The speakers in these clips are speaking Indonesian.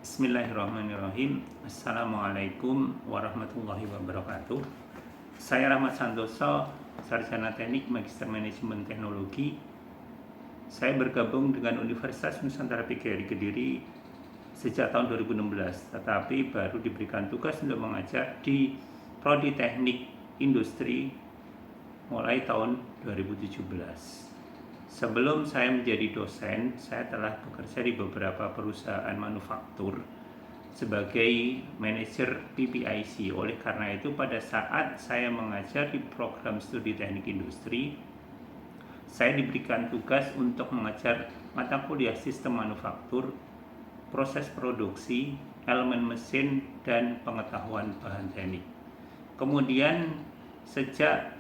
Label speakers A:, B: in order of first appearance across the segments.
A: Bismillahirrahmanirrahim. Assalamualaikum warahmatullahi wabarakatuh. Saya Rahmat Santoso, Sarjana Teknik Magister Manajemen Teknologi. Saya bergabung dengan Universitas Nusantara PGRI Kediri sejak tahun 2016, tetapi baru diberikan tugas untuk mengajar di Prodi Teknik Industri mulai tahun 2017. Sebelum saya menjadi dosen, saya telah bekerja di beberapa perusahaan manufaktur sebagai manajer PPIC. Oleh karena itu, pada saat saya mengajar di program studi teknik industri, saya diberikan tugas untuk mengajar mata kuliah sistem manufaktur, proses produksi, elemen mesin, dan pengetahuan bahan teknik. Kemudian sejak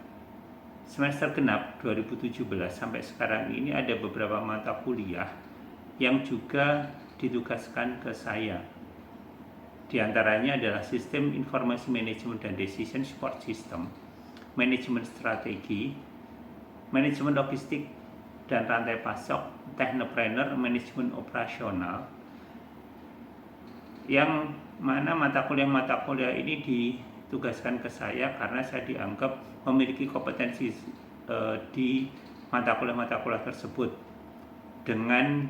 A: semester genap 2017 sampai sekarang ini ada beberapa mata kuliah yang juga ditugaskan ke saya. Di antaranya adalah Sistem Informasi Manajemen dan Decision Support System, Manajemen Strategi, Manajemen Logistik dan Rantai Pasok, Technopreneur, Manajemen Operasional, yang mana mata kuliah ini ditugaskan ke saya karena saya dianggap memiliki kompetensi di mata kuliah tersebut dengan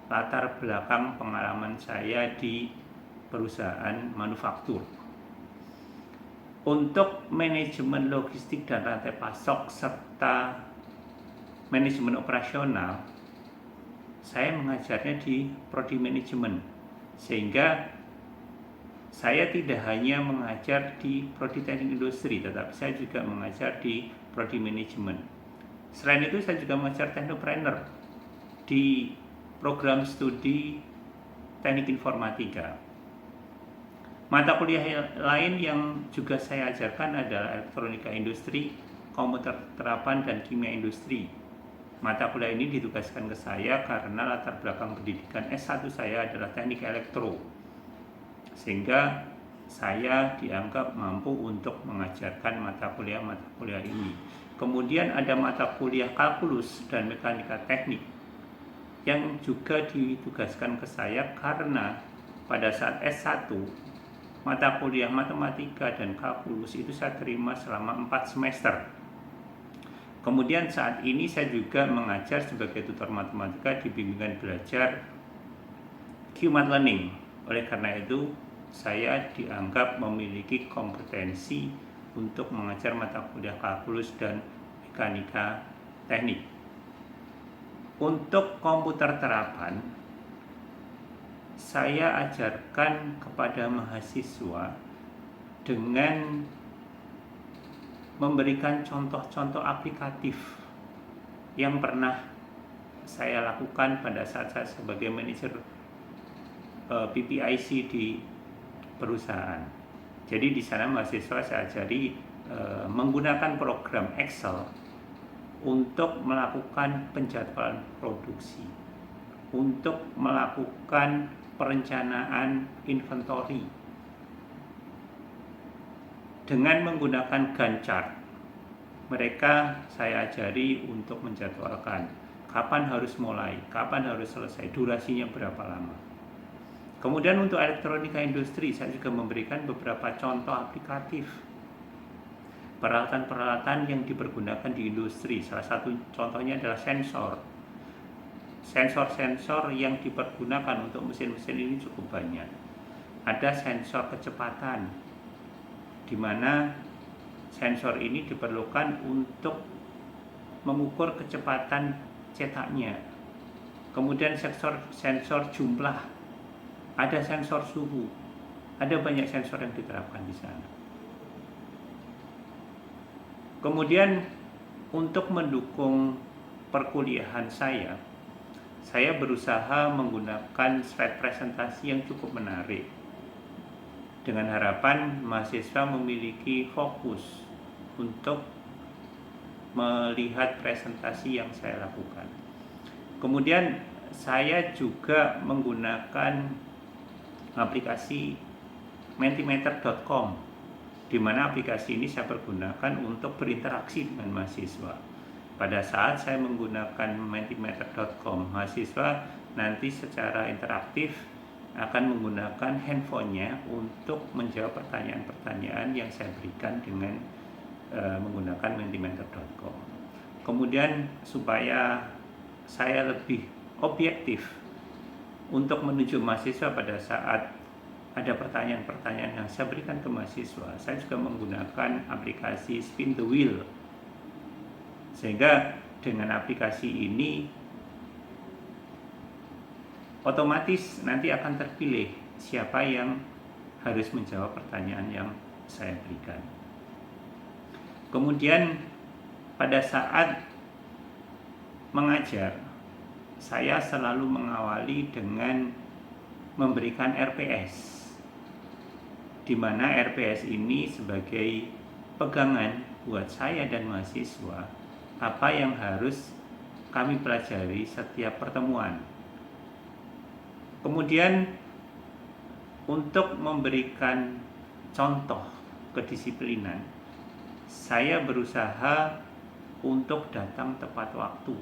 A: latar belakang pengalaman saya di perusahaan manufaktur. Untuk manajemen logistik dan rantai pasok serta manajemen operasional, saya mengajarnya di prodi manajemen, sehingga saya tidak hanya mengajar di prodi teknik industri, tetapi saya juga mengajar di prodi manajemen. Selain itu, saya juga mengajar teknopreneur di program studi teknik informatika. Mata kuliah lain yang juga saya ajarkan adalah elektronika industri, komputer terapan, dan kimia industri. Mata kuliah ini ditugaskan ke saya karena latar belakang pendidikan S1 saya adalah teknik elektro, sehingga saya dianggap mampu untuk mengajarkan mata kuliah ini. Kemudian ada mata kuliah kalkulus dan mekanika teknik yang juga ditugaskan ke saya karena pada saat S1 mata kuliah matematika dan kalkulus itu saya terima selama 4 semester. Kemudian saat ini saya juga mengajar sebagai tutor matematika di bimbingan belajar QMath Learning. Oleh karena itu, saya dianggap memiliki kompetensi untuk mengajar mata kuliah kalkulus dan mekanika teknik. Untuk komputer terapan, saya ajarkan kepada mahasiswa dengan memberikan contoh-contoh aplikatif yang pernah saya lakukan pada saat saya sebagai manajer PPIC di perusahaan. Jadi di sana mahasiswa saya ajari menggunakan program Excel untuk melakukan penjadwalan produksi, untuk melakukan perencanaan inventory. Dengan menggunakan Gantt chart, mereka saya ajari untuk menjadwalkan kapan harus mulai, kapan harus selesai, durasinya berapa lama. Kemudian untuk elektronika industri, saya juga memberikan beberapa contoh aplikatif peralatan-peralatan yang dipergunakan di industri. Salah satu contohnya adalah sensor. Sensor-sensor yang dipergunakan untuk mesin-mesin ini cukup banyak. Ada sensor kecepatan, di mana sensor ini diperlukan untuk mengukur kecepatan cetaknya. Kemudian sensor jumlah, ada sensor suhu, ada banyak sensor yang diterapkan di sana. Kemudian untuk mendukung perkuliahan saya berusaha menggunakan slide presentasi yang cukup menarik, dengan harapan mahasiswa memiliki fokus untuk melihat presentasi yang saya lakukan. Kemudian saya juga menggunakan aplikasi mentimeter.com, di mana aplikasi ini saya pergunakan untuk berinteraksi dengan mahasiswa. Pada saat saya menggunakan mentimeter.com, mahasiswa nanti secara interaktif akan menggunakan handphonenya untuk menjawab pertanyaan-pertanyaan yang saya berikan dengan menggunakan mentimeter.com. Kemudian supaya saya lebih objektif untuk menunjuk mahasiswa pada saat ada pertanyaan-pertanyaan yang saya berikan ke mahasiswa, saya juga menggunakan aplikasi Spin the Wheel. Sehingga dengan aplikasi ini otomatis nanti akan terpilih siapa yang harus menjawab pertanyaan yang saya berikan. Kemudian pada saat mengajar, saya selalu mengawali dengan memberikan RPS, di mana RPS ini sebagai pegangan buat saya dan mahasiswa apa yang harus kami pelajari setiap pertemuan. Kemudian untuk memberikan contoh kedisiplinan, saya berusaha untuk datang tepat waktu.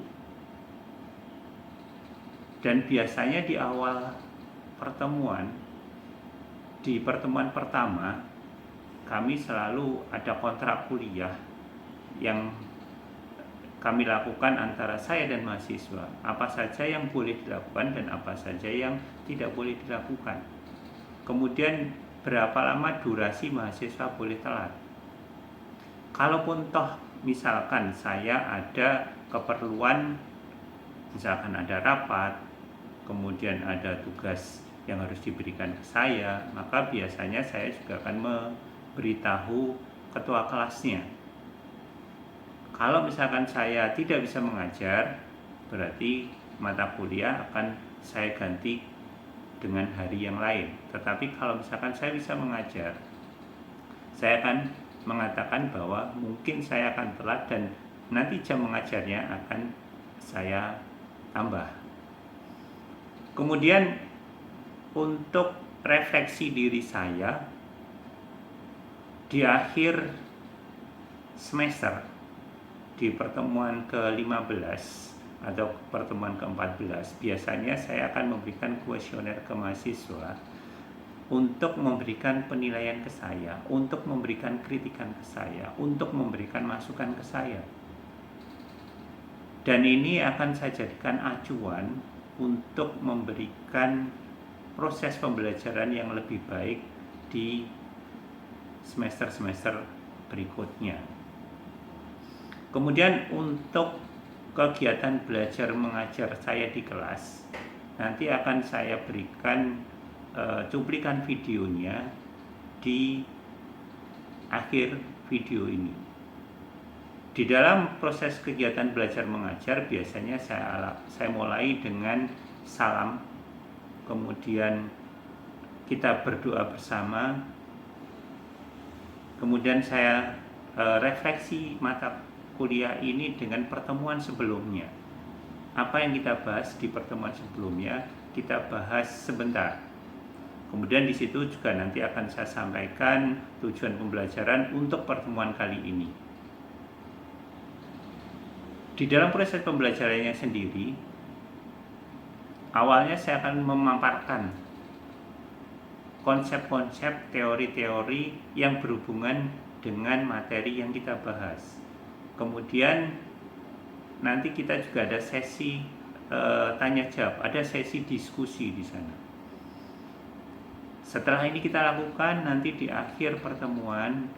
A: Dan biasanya di awal pertemuan, di pertemuan pertama, kami selalu ada kontrak kuliah yang kami lakukan antara saya dan mahasiswa. Apa saja yang boleh dilakukan dan apa saja yang tidak boleh dilakukan. Kemudian berapa lama durasi mahasiswa boleh telat. Kalaupun toh misalkan saya ada keperluan, misalkan ada rapat, kemudian ada tugas yang harus diberikan ke saya, maka biasanya saya juga akan memberitahu ketua kelasnya. Kalau misalkan saya tidak bisa mengajar, berarti mata kuliah akan saya ganti dengan hari yang lain. Tetapi kalau misalkan saya bisa mengajar, saya akan mengatakan bahwa mungkin saya akan telat dan nanti jam mengajarnya akan saya tambah. Kemudian untuk refleksi diri saya di akhir semester, di pertemuan ke-15 atau pertemuan ke-14, biasanya saya akan memberikan kuesioner ke mahasiswa untuk memberikan penilaian ke saya, untuk memberikan kritikan ke saya, untuk memberikan masukan ke saya. Dan ini akan saya jadikan acuan untuk memberikan proses pembelajaran yang lebih baik di semester-semester berikutnya. Kemudian untuk kegiatan belajar mengajar saya di kelas, nanti akan saya berikan cuplikan videonya di akhir video ini. Di dalam proses kegiatan belajar mengajar biasanya saya mulai dengan salam, kemudian kita berdoa bersama, kemudian saya refleksi mata kuliah ini dengan pertemuan sebelumnya. Apa yang kita bahas di pertemuan sebelumnya, kita bahas sebentar. Kemudian di situ juga nanti akan saya sampaikan tujuan pembelajaran untuk pertemuan kali ini. Di dalam proses pembelajarannya sendiri, awalnya saya akan memaparkan konsep-konsep, teori-teori yang berhubungan dengan materi yang kita bahas. Kemudian nanti kita juga ada sesi tanya jawab, ada sesi diskusi di sana. Setelah ini kita lakukan, nanti di akhir pertemuan,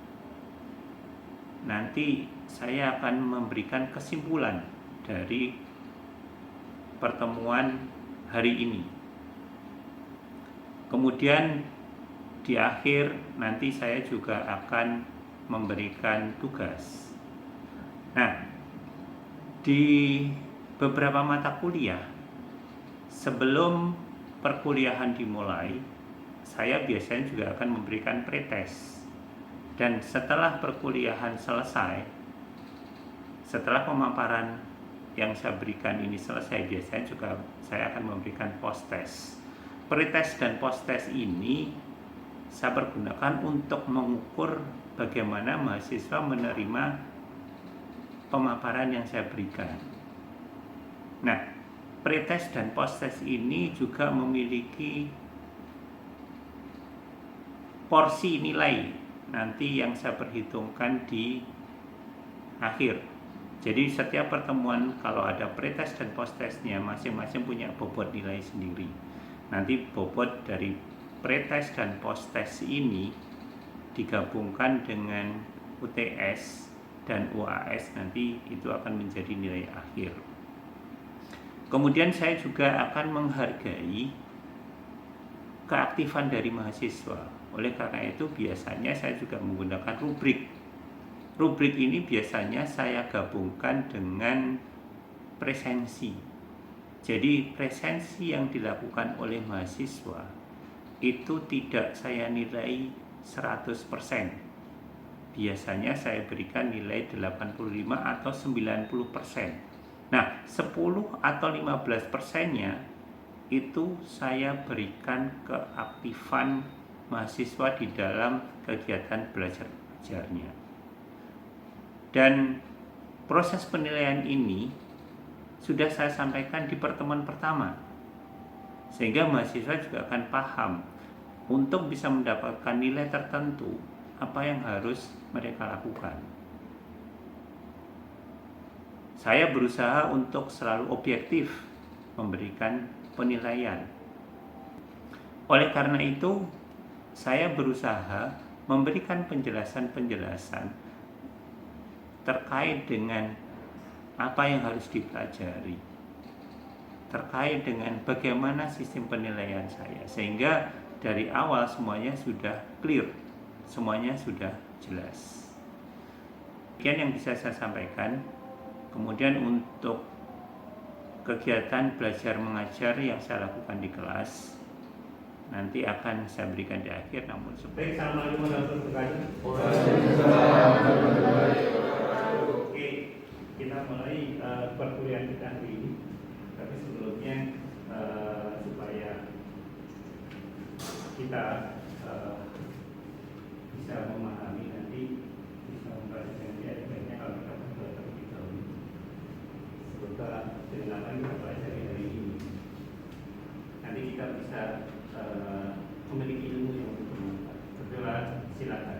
A: nanti saya akan memberikan kesimpulan dari pertemuan hari ini. Kemudian di akhir nanti saya juga akan memberikan tugas. Nah, di beberapa mata kuliah sebelum perkuliahan dimulai, saya biasanya juga akan memberikan pretest. Dan setelah perkuliahan selesai, setelah pemaparan yang saya berikan ini selesai, biasanya juga saya akan memberikan post-test. Pretest dan post-test ini saya pergunakan untuk mengukur bagaimana mahasiswa menerima pemaparan yang saya berikan. Nah, pretest dan post-test ini juga memiliki porsi nilai nanti yang saya perhitungkan di akhir. Jadi setiap pertemuan kalau ada pretest dan posttestnya masing-masing punya bobot nilai sendiri. Nanti bobot dari pretest dan posttest ini digabungkan dengan UTS dan UAS, nanti itu akan menjadi nilai akhir. Kemudian saya juga akan menghargai keaktifan dari mahasiswa. Oleh karena itu biasanya saya juga menggunakan rubrik. Rubrik ini biasanya saya gabungkan dengan presensi. Jadi presensi yang dilakukan oleh mahasiswa itu tidak saya nilai 100%. Biasanya saya berikan nilai 85 atau 90%. Nah, 10 atau 15%-nya itu saya berikan keaktifan mahasiswa di dalam kegiatan belajar mengajarnya. Dan proses penilaian ini sudah saya sampaikan di pertemuan pertama, sehingga mahasiswa juga akan paham untuk bisa mendapatkan nilai tertentu apa yang harus mereka lakukan. Saya berusaha untuk selalu objektif memberikan penilaian. Oleh karena itu, saya berusaha memberikan penjelasan-penjelasan terkait dengan apa yang harus dipelajari, terkait dengan bagaimana sistem penilaian saya, sehingga dari awal semuanya sudah clear, semuanya sudah jelas. Demikian yang bisa saya sampaikan. Kemudian untuk kegiatan belajar mengajar yang saya lakukan di kelas nanti akan saya berikan di akhir. Namun
B: baik, assalamualaikum warahmatullahi wabarakatuh. Oke, kita mulai perkuliahan kita hari ini. Tapi sebelumnya supaya kita bisa memahami nanti, bisa membaca nanti ayat-ayatnya, kalau kita berdoa terlebih dahulu sebentar dengan apa yang kita pelajari hari ini, nanti kita bisa memiliki ilmu yang bermanfaat. Berdoa, silakan.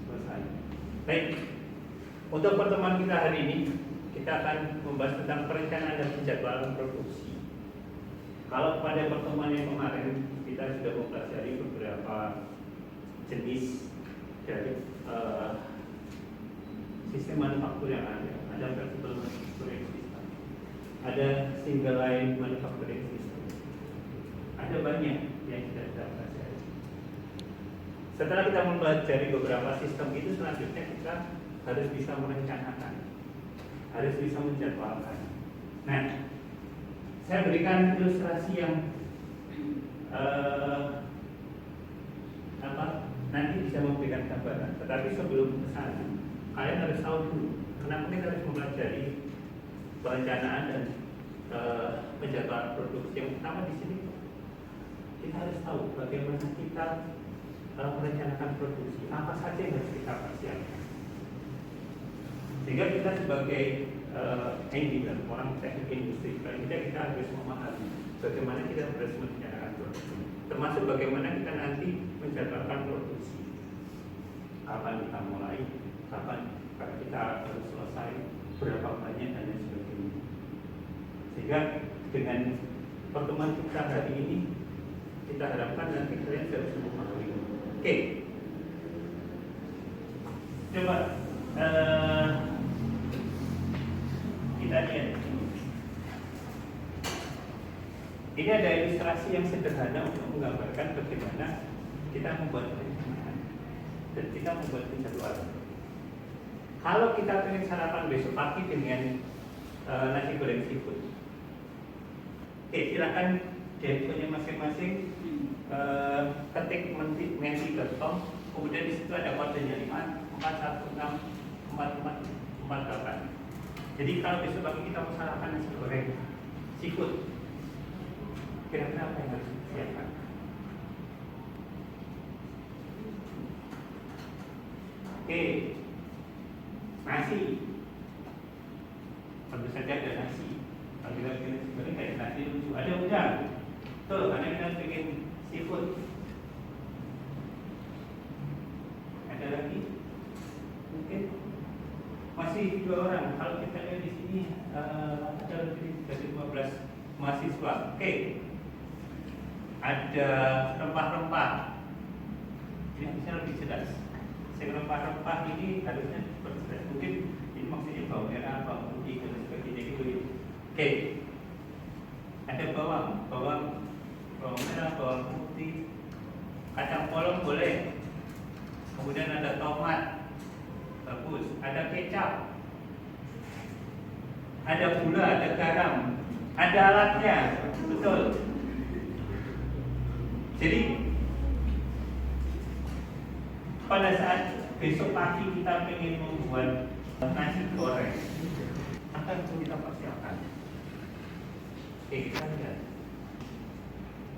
B: Selesai. Baik, untuk pertemuan kita hari ini kita akan membahas tentang perencanaan dan penjadwalan produksi. Kalau pada pertemuan yang kemarin kita sudah mempelajari beberapa jenis dari sistem manufaktur yang ada flexible manufacturing system, ada single line manufacturing system, ada banyak yang kita pelajari. Setelah kita mempelajari beberapa sistem itu, selanjutnya kita harus bisa merencanakan, harus bisa menjadwalkan. Nah, saya berikan ilustrasi yang nanti bisa memberikan gambaran. Tetapi sebelum ke sana, kalian harus tahu dulu kenapa kita harus mempelajari perencanaan dan penjadwalan produksi. Yang pertama di sini kita harus tahu bagaimana kita merencanakan produksi, apa saja yang harus kita persiapkan, sehingga kita sebagai engineer, orang teknik industri, kita harus memahami bagaimana kita harus merencanakan produksi, termasuk bagaimana kita nanti menjadwalkan produksi, kapan kita mulai, kapan kita harus selesai, berapa banyak, dan lain sebagainya. Sehingga dengan pertemuan kita hari ini, kita harapkan nanti kalian sudah bisa memahami. Oke, coba kita lihat. Ini ada ilustrasi yang sederhana untuk menggambarkan bagaimana kita membuat perencanaan dan kita membuat penjadwalan. Kalau kita ingin sarapan besok pagi dengan nasi goreng seafood, silakan di handphonenya masing-masing ketik menti.com, kemudian di situ ada kodenya 541644448. Jadi kalau besok pagi kita mau sarapan nasi goreng seafood, kira-kira apa yang harus disiapkan? Oke, nasi. tentu saja ada nasi. Kalau kita bikin sebenarnya kayak nasi lucu, ada udang. Betul, karena kita bikin seafood. Ada lagi? Mungkin masih 2 orang. Kalau kita lihat di sini ada lebih dari 15 mahasiswa. Oke. Ada rempah-rempah. Ini bisa lebih jelas. Rempah-rempah ini harusnya berjelas. Mungkin ini maksudnya bawang merah, bawang putih dan sebagainya gitu. Oke. Ada bawang merah, bawang putih, kacang polong boleh. Kemudian ada tomat, bagus. Ada kecap, ada gula, ada garam, ada alatnya, betul. Jadi pada saat besok pagi kita ingin membuat nasi goreng, apa yang kita persiapkan? Oke, kita lihat.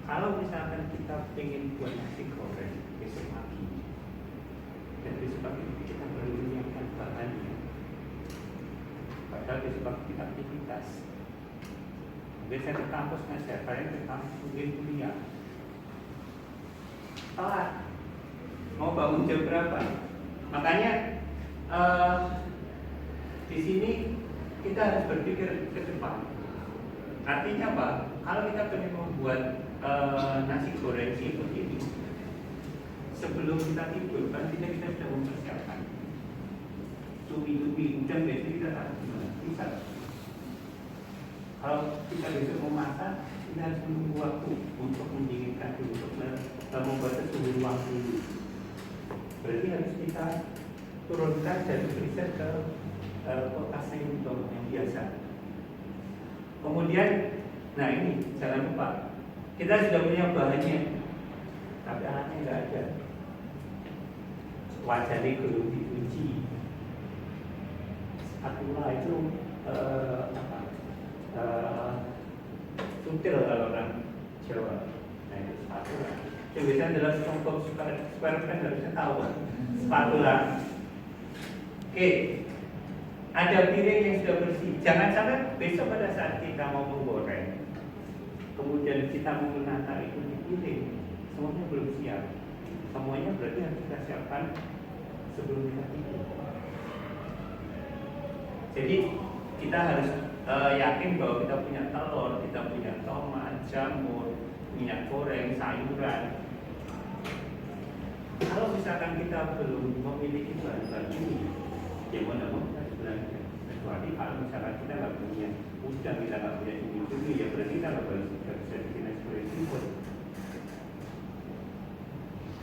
B: Kalau misalkan kita ingin buat nasi goreng besok pagi, dan besok pagi kita perlu menyiapkan bahannya. Padahal besok pagi kita aktivitas. Mungkin saya ke kampus ngajar, kalian ke kampus mungkin kuliah. Telat. Mau bangun jam berapa? Makanya di sini kita harus berpikir ke depan. Artinya apa? Kalau kita ingin membuat nasi goreng seafood ini, sebelum kita tidur, pastinya kita sudah mempersiapkan. Cumi-cumi udang besok kita taruh di mana? Bisa. Kalau kita besok memasak, kita harus menunggu waktu untuk mendinginkan dulu, untuk membuat suhu ruang dulu. Berarti harus kita turunkan dari freezer ke kulkas yang biasa. Kemudian, nah ini jangan lupa, kita sudah punya bahannya, tapi alatnya nggak ada. Wajannya belum dicuci. Spatula itu sutil kalau orang Jawa. Nah itu spatula. Yang biasanya adalah contoh supaya kan harusnya tahu spatula. Oke, ada piring yang sudah bersih. Jangan sampai besok pada saat kita mau menggoreng, kemudian kita mau menata itu di piring, semuanya belum siap. Semuanya berarti harus kita siapkan sebelum kita tidur. Jadi kita harus yakin bahwa kita punya telur, kita punya tomat, jamur, minyak goreng, sayuran. Kalau misalkan kita belum memiliki bahan-bahan ini, ya mana mau kita belanja. Kecuali kalau misalkan kita nggak punya udang, kita nggak punya ini dulu, ya berarti kita nggak bisa bikin nasi goreng seafood.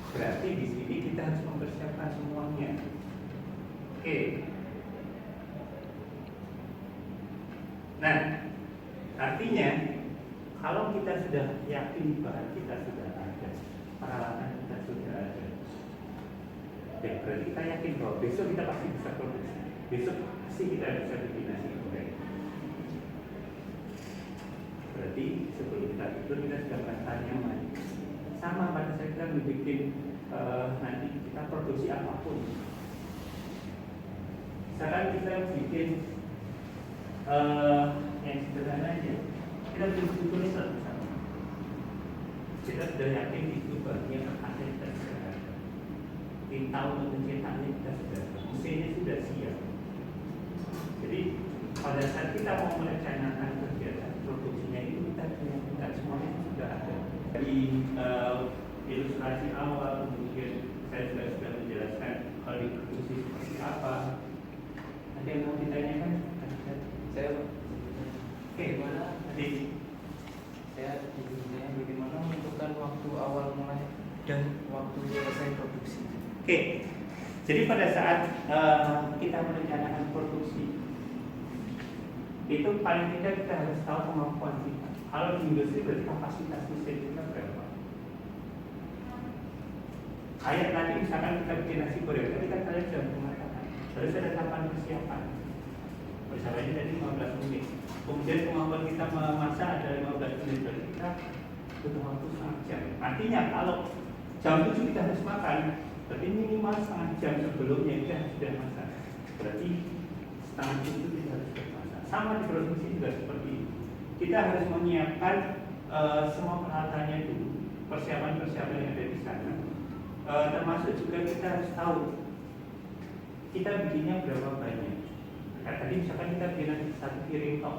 B: Berarti di sini kita harus mempersiapkan semuanya. Oke. Nah, artinya kalau kita sudah yakin bahan kita sudah ada, peralatan kita sudah ada, ya berarti kita yakin bahwa besok kita pasti bisa produksi. Besok pasti kita bisa bikin nasi goreng. Berarti sebelum kita tidur kita sudah merasa nyaman. Sama pada saat kita membuat nanti kita produksi apapun. Misalkan kita bikin yang sederhana aja, kita bikin tulisan misalnya. Kita sudah yakin itu bagian ada kita sudah ada. Tinta untuk mencetaknya kita sudah ada. Mesinnya sudah siap. Jadi pada saat kita mau merencanakan kegiatan produksinya itu kita semuanya sudah ada. Dari ilustrasi awal, kemudian saya sudah menjelaskan hal produksi seperti apa. Ada yang mau ditanyakan?
C: Saya
B: Gimana?
C: Saya bagaimana menentukan waktu awal mulai dan waktu selesai produksi.
B: Oke, jadi pada saat kita merencanakan produksi, itu paling tidak kita harus tahu kemampuan kita. Kalau di industri berarti kapasitas mesin kita berapa? Kayak tadi misalkan kita bikin nasi goreng, tapi kan kalian sudah mengatakan harus ada 8 persiapan. Persiapannya tadi 15 menit. Kemudian kemampuan kita memasak ada 15 menit, berarti kita butuh waktu setengah jam. Artinya kalau jam 7 kita harus makan, berarti minimal setengah jam sebelumnya kita sudah masak. Berarti setengah 7 kita harus bermasak. sama di produksi juga seperti itu. Kita harus menyiapkan semua peralatannya dulu, persiapan-persiapan yang ada di sana. Termasuk juga kita harus tahu kita bikinnya berapa banyak. Nah, tadi misalkan kita bikin satu piring tok,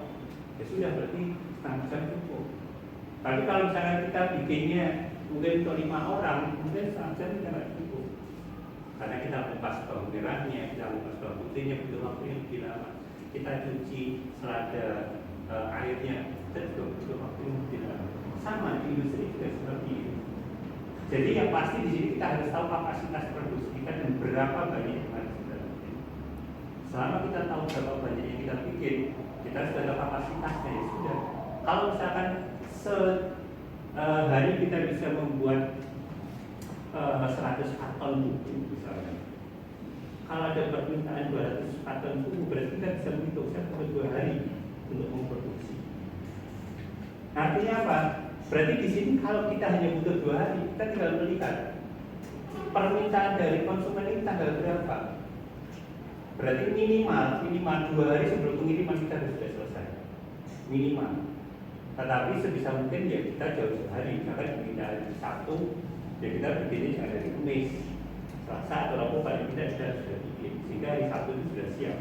B: ya sudah berarti setengah jam cukup. Tapi kalau misalkan kita bikinnya mungkin untuk 5 orang, mungkin setengah jam kita nggak cukup. Karena kita lepas bawang merahnya, kita lepas bawang putihnya, butuh waktu yang lebih lama. Kita cuci selada airnya, kita juga butuh waktu yang lebih lama. Sama di industri juga seperti itu. Jadi yang pasti di sini kita harus tahu kapasitas produksi kita dan berapa banyak yang harus kita bikin. Selama kita tahu berapa banyak yang kita bikin, kita sudah tahu kapasitasnya, ya sudah. Kalau misalkan sehari kita bisa membuat 100 karton buku misalnya, kalau ada permintaan 200 karton buku, berarti kita bisa menghitung saya perlu 2 hari untuk memproduksi. Artinya apa? Berarti di sini kalau kita hanya butuh 2 hari, kita tinggal melihat permintaan dari konsumen ini tanggal berapa. Berarti minimal 2 hari sebelum pengiriman kita sudah selesai. Minimal. Tetapi sebisa mungkin ya kita jauh hari. Misalkan kita hari Sabtu, ya kita bikinnya jangan dari Kamis, Selasa atau Rabu paling tidak kita sudah bikin. Sehingga hari Sabtu itu sudah siap.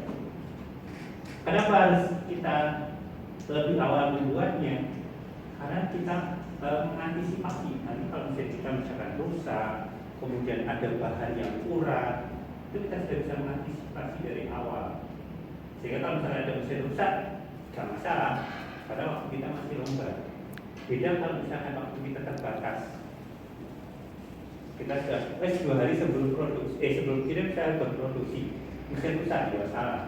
B: Kenapa harus kita lebih awal membuatnya? Karena kita mengantisipasi nanti kalau misalnya kita misalkan rusak, kemudian ada bahan yang kurang, itu kita sudah bisa mengantisipasi dari awal. Sehingga kalau misalnya ada mesin rusak, tidak masalah, karena waktu kita masih longgar. Beda kalau misalkan waktu kita terbatas, kita sudah 2 hari sebelum produksi, sebelum kirim saya berproduksi, mesin rusak, ya salah.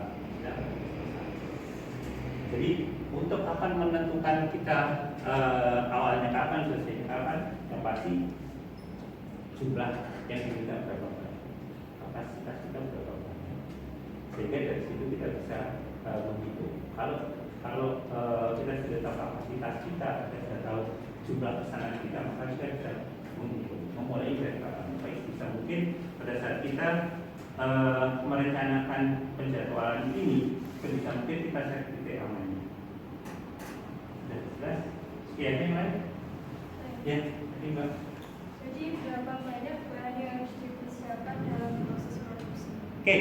B: Jadi untuk kapan menentukan kita awalnya kapan, selesainya kapan, yang pasti jumlah yang kita berapa banyak, kapasitas kita berapa banyak, sehingga dari situ kita bisa menghitung. Kalau kita sudah tahu kapasitas kita sudah tahu jumlah pesanan kita, maka kita bisa menghitung, memulai dari kapan. Baik, bisa mungkin pada saat kita merencanakan penjadwalan ini, sebisa mungkin kita cek titik amannya. Sudah jelas? Ya, yang lain? Ya, tadi Mbak.
D: Jadi berapa banyak bahan yang harus dipersiapkan dalam proses produksi?
B: Oke,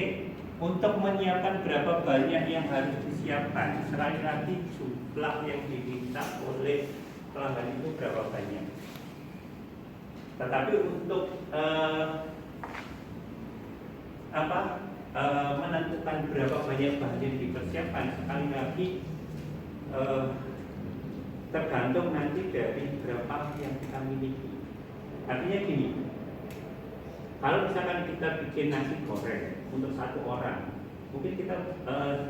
B: untuk menyiapkan berapa banyak yang harus disiapkan, sekali lagi jumlah yang diminta oleh pelanggan itu berapa banyak. Tetapi untuk menentukan berapa banyak bahan yang dipersiapkan, sekali lagi tergantung nanti dari berapa yang kita miliki. Artinya gini, kalau misalkan kita bikin nasi goreng untuk 1 orang, mungkin kita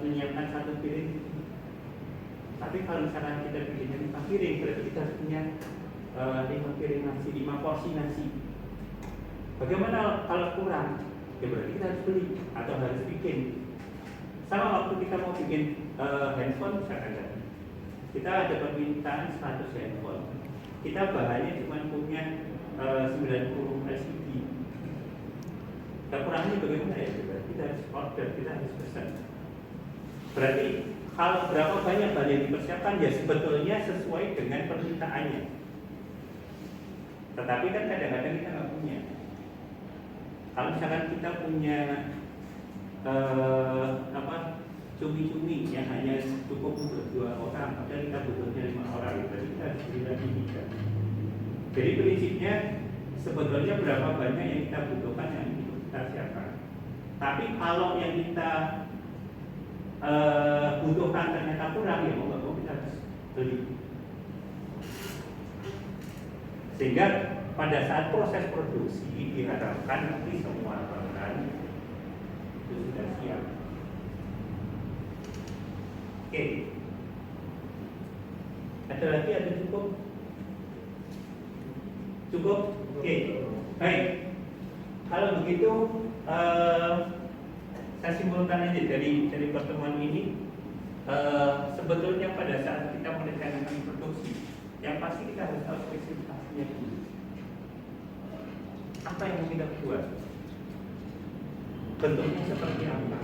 B: menyiapkan 1 piring. Tapi kalau misalkan kita bikinnya 5 piring, berarti kita harus punya 5 piring nasi, 5 porsi nasi. Bagaimana kalau kurang? Ya berarti kita harus beli atau harus bikin. Sama waktu kita mau bikin handphone misalkan, kita ada permintaan 100 handphone. Kita bahannya cuma punya 90 LCD. Kurangnya bagaimana ya? Berarti kita harus order, kita harus pesan. Berarti kalau berapa banyak bahan yang dipersiapkan ya sebetulnya sesuai dengan permintaannya. Tetapi kan kadang-kadang kita nggak punya. Kalau misalkan kita punya cumi-cumi yang hanya cukup untuk 2 orang, padahal kita butuhnya 5 orang, berarti kita harus beli lagi 3. Jadi prinsipnya sebetulnya berapa banyak yang kita butuhkan yang kita siapkan. Tapi kalau yang kita butuhkan ternyata kurang, ya mau nggak mau kita harus beli. Sehingga pada saat proses produksi diharapkan nanti semua bahan itu sudah siap. Oke. Ada lagi, ada cukup? Cukup? Oke. Baik. Kalau begitu saya simpulkan aja dari pertemuan ini, sebetulnya pada saat kita merencanakan produksi, yang pasti kita harus tahu spesifikasinya dulu. Apa yang kita buat? Bentuknya seperti apa?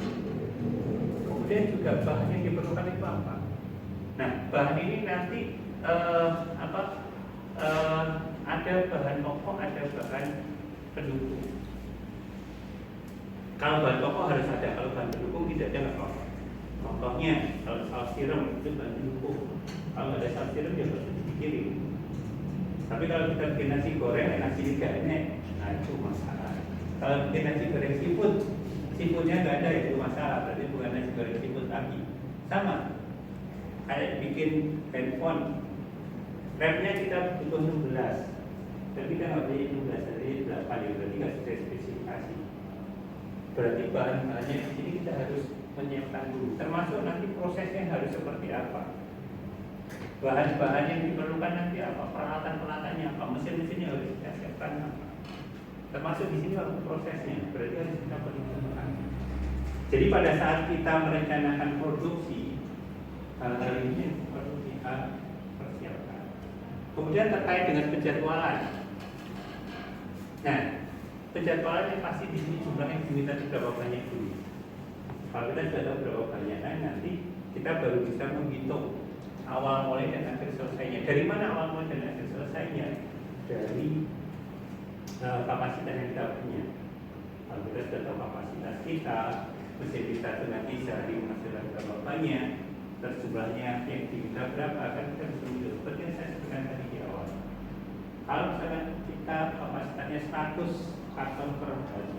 B: kemudian juga bahan yang diperlukan itu apa. Nah, bahan ini nanti ada bahan pokok, ada bahan pendukung. Kalau bahan pokok harus ada, kalau bahan pendukung tidak ada, nggak apa-apa. Contohnya, kalau saus siram itu bahan pendukung. Kalau nggak ada saus siram ya harus dipikirin. Tapi kalau kita bikin nasi goreng, nasi digoreng, nah itu masalah. Kalau bikin nasi goreng seafood, seafoodnya nggak ada, itu masalah. Berarti bukan nasi goreng seafood lagi. Sama, kayak bikin handphone, RAM-nya kita butuh 16, tapi kita nggak punya 16, jadi 8 ya, berarti nggak sesuai spesifikasi. Berarti bahan-bahannya di sini kita harus menyiapkan dulu, termasuk nanti prosesnya harus seperti apa, bahan-bahan yang diperlukan nanti apa, peralatan-peralatannya apa, mesin-mesinnya harus kita siapkan apa, termasuk di sini waktu prosesnya, berarti harus kita perhitungkan. Jadi pada saat kita merencanakan produksi, hal-hal ini perlu kita persiapkan. Kemudian terkait dengan penjadwalan. Nah, penjadwalannya pasti di sini jumlahnya diminta berapa banyak dulu. Kalau kita sudah tahu berapa banyaknya, nanti kita baru bisa menghitung awal mulai dan akhir selesainya. Dari mana awal mulai dan akhir selesainya? Dari kapasitas yang kita punya. Kalau kita sudah tahu kapasitas kita, mesin kita itu nanti sehari menghasilkan berapa banyak, terus jumlahnya yang diminta berapa, kan kita bisa menghitung. Seperti yang saya sebutkan tadi di awal. Kalau misalkan kita kapasitasnya 100 karton per hari,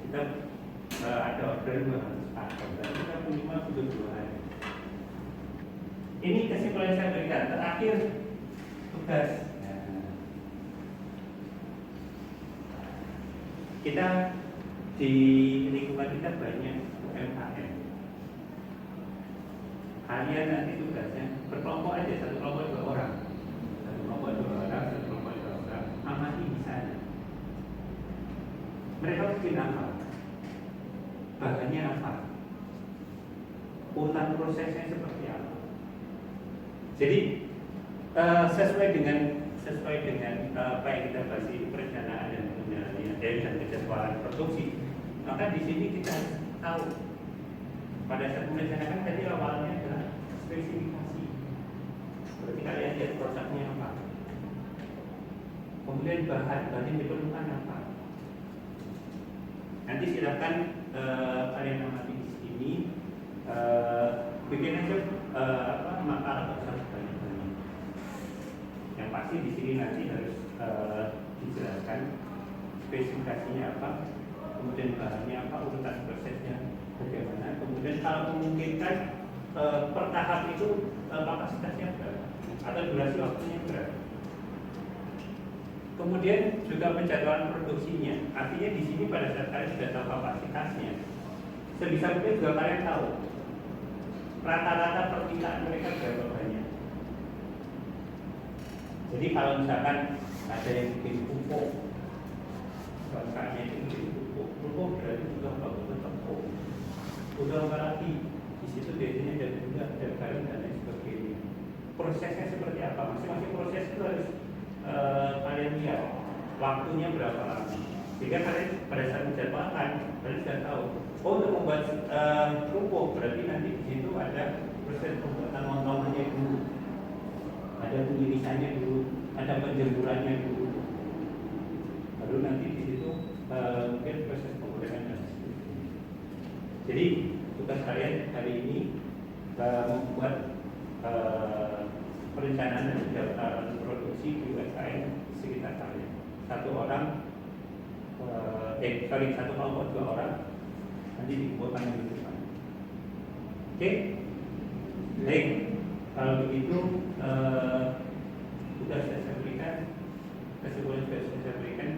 B: kita ada order 200 karton, berarti kita minimal butuh 2 hari. Ini kesimpulan yang saya berikan. Terakhir, tugas. Kita di lingkungan kita banyak UMKM. Kalian nanti tugasnya berkelompok aja, satu kelompok 2 orang, satu kelompok 2 orang, satu kelompok 2 orang, amati di sana. Mereka bikin apa? Bahannya apa? Urutan prosesnya seperti apa? Jadi sesuai dengan apa yang kita bahas di perencanaan dan penjalanannya dan kejadwalan produksi, maka di sini kita tahu pada saat merencanakan tadi awalnya adalah spesifikasi. Berarti kalian lihat produknya apa, kemudian bahan yang diperlukan apa. Nanti silakan kalian amati di sini, bikin aja makalah atau banyak-banyak. Yang pasti di sini nanti harus dijelaskan spesifikasinya apa, kemudian bahannya apa, urutan prosesnya bagaimana, kemudian kalau memungkinkan per tahap itu kapasitasnya berapa atau durasi waktunya berapa. Kemudian juga penjadwalan produksinya. Artinya di sini pada saat kalian sudah tahu kapasitasnya, sebisa mungkin juga kalian tahu rata-rata permintaan mereka berapa banyak. Jadi kalau misalkan ada yang bikin pupuk, bahannya itu bikin pupuk berarti butuh apa? Butuh tepung. Butuh apa lagi? Di situ biasanya ada juga ada garam dan lain sebagainya. Prosesnya seperti apa? Masing-masing proses itu harus kalian lihat waktunya berapa lama, sehingga kalian pada saat menjadwalkan kalian sudah tahu. Oh, untuk membuat kerupuk berarti nanti di situ ada proses pembuatan montongannya dulu, ada pengirisannya dulu, ada penjemurannya dulu, baru nanti di situ mungkin proses penggorengan dan sebagainya. Jadi tugas kalian hari ini membuat perencanaan dan penjadwalan produksi di UMKM sekitar kalian. Satu kelompok 2 orang nanti dikumpulkan di depan. Oke? Baik. Kalau begitu sudah saya berikan kesimpulan, sudah saya berikan.